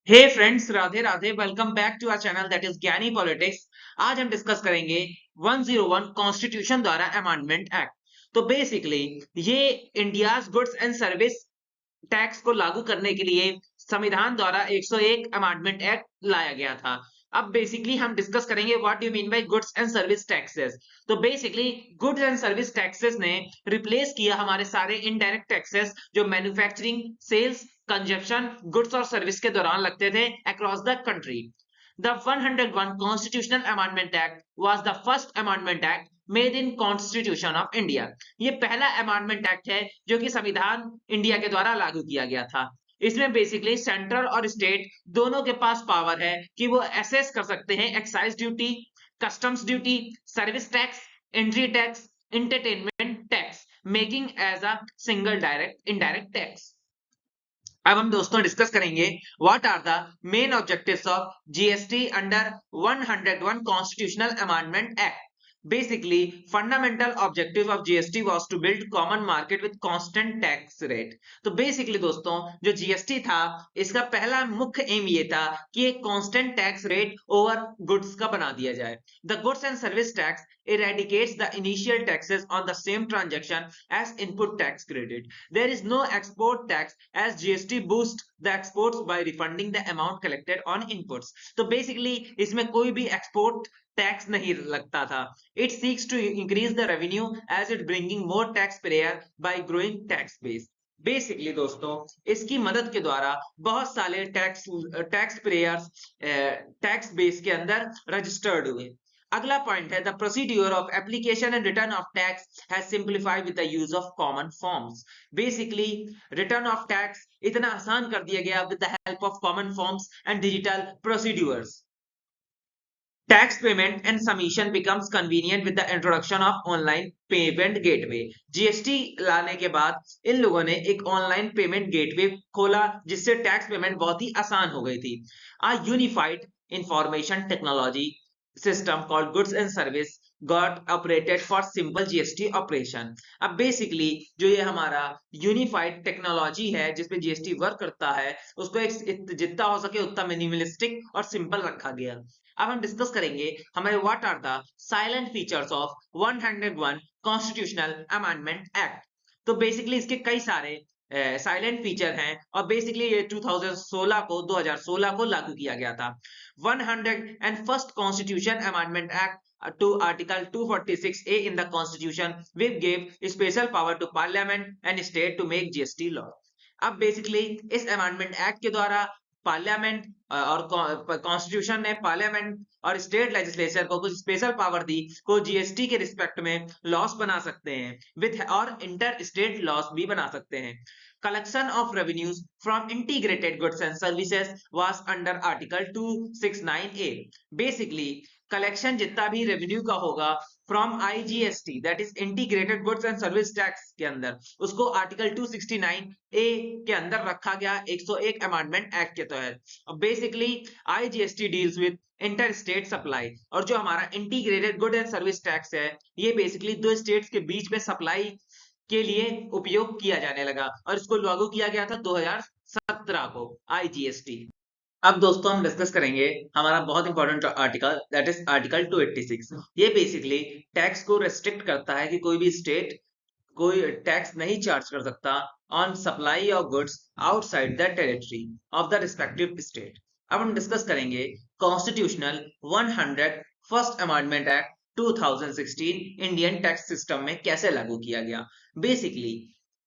Hey friends, Radhe Radhe. Welcome back to our channel that is Gyani politics. आज हम discuss करेंगे 101 constitution द्वारा अमेंडमेंट एक्ट। तो बेसिकली ये India's goods and service tax को लागू करने के लिए संविधान द्वारा 101 अमेंडमेंट एक्ट लाया गया था। अब बेसिकली हम डिस्कस करेंगे what you mean by goods and service taxes. तो basically goods and service taxes ने रिप्लेस किया हमारे सारे इनडायरेक्ट टैक्सेस जो मैन्युफैक्चरिंग, सेल्स, कंजप्शन, गुड्स और सर्विस के दौरान लगते थे across the country. The 101 Constitutional Amendment Act was the first amendment act made in Constitution of India। ये पहला अमेंडमेंट एक्ट है जो कि संविधान इंडिया के द्वारा लागू किया गया था। इसमें बेसिकली सेंट्रल और स्टेट दोनों के पास पावर है कि वो एसेस कर सकते हैं excise duty, customs duty, service tax, entry tax, entertainment tax, making as a single direct indirect tax. अब हम दोस्तों डिस्कस करेंगे what are the main objectives of GST under 101 constitutional amendment act. Basically fundamental objective of GST was to build common market with constant tax rate. तो basically दोस्तों जो GST था इसका पहला मुख्य एम ये था कि एक constant tax rate over goods का बना दिया जाए। The goods and service tax eradicates the initial taxes on the same transaction as input tax credit. There is no export tax as GST boosts the exports by refunding the amount collected on inputs। तो basically इसमें कोई भी export tax नहीं लगता था। It seeks to increase the revenue as it bringing more taxpayer by growing tax base। Basically दोस्तों इसकी मदद के द्वारा बहुत सारे टैक्स पेयर्स टैक्स बेस के अंदर रजिस्टर्ड हुए। अगला पॉइंट है the procedure of application and return of tax has simplified with the use of common forms. Basically return of tax इतना आसान कर दिया गया with the help of common forms and digital procedures. Tax payment and submission becomes convenient with the introduction of online payment gateway। GST लाने के बाद इन लोगों ने एक ऑनलाइन पेमेंट गेटवे खोला जिससे टैक्स पेमेंट बहुत ही आसान हो गई थी। A unified information technology system called goods and service got operated for simple GST operation. अब बेसिकली जो ये हमारा यूनिफाइड टेक्नोलॉजी है जिसपे जीएसटी वर्क करता है उसको एक जितना हो सके उतना मिनिमलिस्टिक और सिंपल रखा गया। अब हम डिस्कस करेंगे हमारे what are the salient features of 101 constitutional amendment act. तो बेसिकली इसके कई सारे साइलेंट फीचर हैं और बेसिकली ये 2016 को लागू किया गया था। 101st constitution amendment act to Article 246A in the Constitution, which gave special power to Parliament and State to make GST law। अब बेसिकली इस अमेंडमेंट एक्ट के द्वारा पार्लियामेंट और कॉन्स्टिट्यूशन ने पार्लियामेंट और स्टेट लेजिस्लेचर को कुछ स्पेशल पावर दी को जीएसटी के रिस्पेक्ट में लॉस बना सकते हैं विद और इंटर स्टेट लॉस भी बना सकते हैं। Collection of revenues from integrated goods and services was under article 269A। Basically collection जितना भी रेवेन्यू का होगा from IGST that is integrated goods and service tax के अंदर उसको आर्टिकल 269A के अंदर रखा गया 101 अमेंडमेंट एक्ट के तहत। Basically IGST deals with inter state supply और जो हमारा integrated good and service tax है ये बेसिकली दो स्टेट्स के बीच में सप्लाई के लिए उपयोग किया जाने लगा और इसको लागू किया गया था 2017 को आईजीएसटी। अब दोस्तों हम डिस्कस करेंगे हमारा बहुत important article that is article 286। ये बेसिकली टैक्स को रेस्ट्रिक्ट करता है कि कोई भी स्टेट कोई टैक्स नहीं चार्ज कर सकता on supply of goods outside the territory of the respective state. अब हम डिस्कस करेंगे constitutional 101st amendment act 2016 Indian tax system में कैसे लागू किया गया। Basically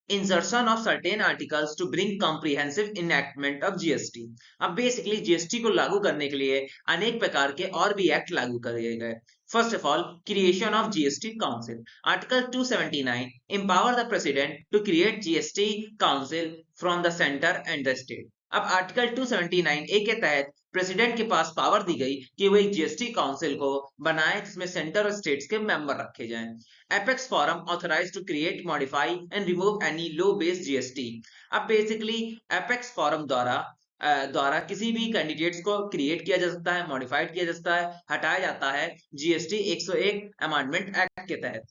insertion of certain articles to bring comprehensive enactment of GST. अब बेसिकली जीएसटी को लागू करने के लिए अनेक प्रकार के और भी एक्ट लागू किए गए। First of all, creation of GST Council। Article 279 empower the President to create GST Council from the center and the state। अब आर्टिकल 279A के तहत प्रेसिडेंट के पास पावर दी गई कि वो एक जीएसटी काउंसिल को बनाए जिसमें सेंटर और स्टेट्स के मेंबर रखे जाएं। Apex forum authorise to create, modify and remove any law based GST. अब बेसिकली एपेक्स फोरम द्वारा किसी भी कैंडिडेट्स को क्रिएट किया जा सकता है, मॉडिफाइड किया जा सकता है, हटाया जाता है जीएसटी 101 अमेंडमेंट एक्ट के तहत।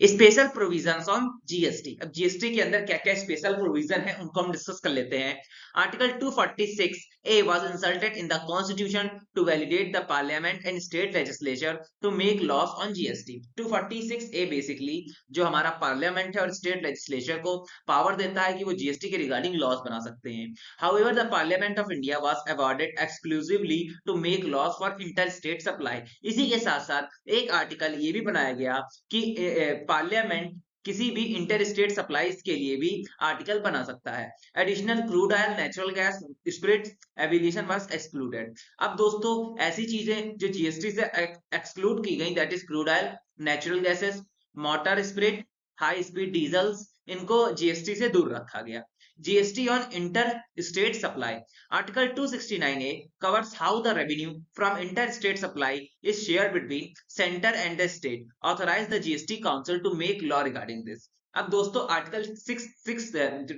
Special provisions on GST. अब जीएसटी के अंदर क्या क्या स्पेशल प्रोविजन है उनको हम डिस्कस कर लेते हैं। Article 246 A was inserted in the constitution to validate the parliament and state legislature to make laws on GST. 246 A basically जो हमारा पार्लियामेंट है और स्टेट लेजिस्लेचर को पावर देता है कि वो जीएसटी के रिगार्डिंग लॉस बना सकते हैं। However the parliament of India was awarded exclusively to make laws for inter state supply. इसी के साथ साथ एक आर्टिकल ये भी बनाया गया कि पार्लियामेंट किसी भी इंटर स्टेट सप्लाईज के लिए भी आर्टिकल बना सकता है। Additional crude oil, natural gas, spirit aviation was excluded. अब दोस्तों ऐसी चीजें जो जीएसटी से एक्सक्लूड की गई, that is crude oil, natural gases, motor spirit, high speed diesels, इनको जीएसटी से दूर रखा गया। GST on inter-state supply. Article 269A covers how the revenue from inter-state supply is shared between center and the state. Authorize the GST Council to make law regarding this. अब दोस्तों article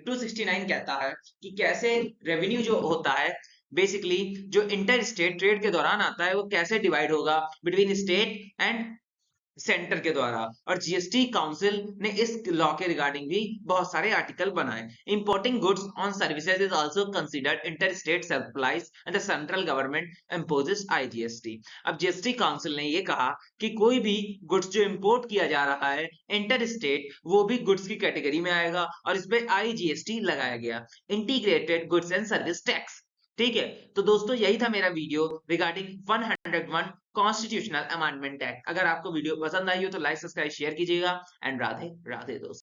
269 कहता है कि कैसे रेवेन्यू जो होता है basically जो इंटर स्टेट ट्रेड के दौरान आता है वो कैसे डिवाइड होगा बिटवीन स्टेट एंड सेंटर के द्वारा। और जीएसटी काउंसिल ने इस लॉ के रिगार्डिंग भी बहुत सारे आर्टिकल बनाए। Importing goods on services is also considered inter state supplies and the central government imposes IGST. अब जीएसटी काउंसिल ने ये कहा कि कोई भी गुड्स जो इंपोर्ट किया जा रहा है इंटर स्टेट वो भी गुड्स की कैटेगरी में आएगा और इस पे आईजीएसटी लगाया गया, integrated goods and service tax. ठीक है, तो दोस्तों यही था मेरा video regarding 101 constitutional amendment act. अगर आपको वीडियो पसंद आई हो तो लाइक, सब्सक्राइब, शेयर कीजिएगा एंड राधे राधे दोस्तों।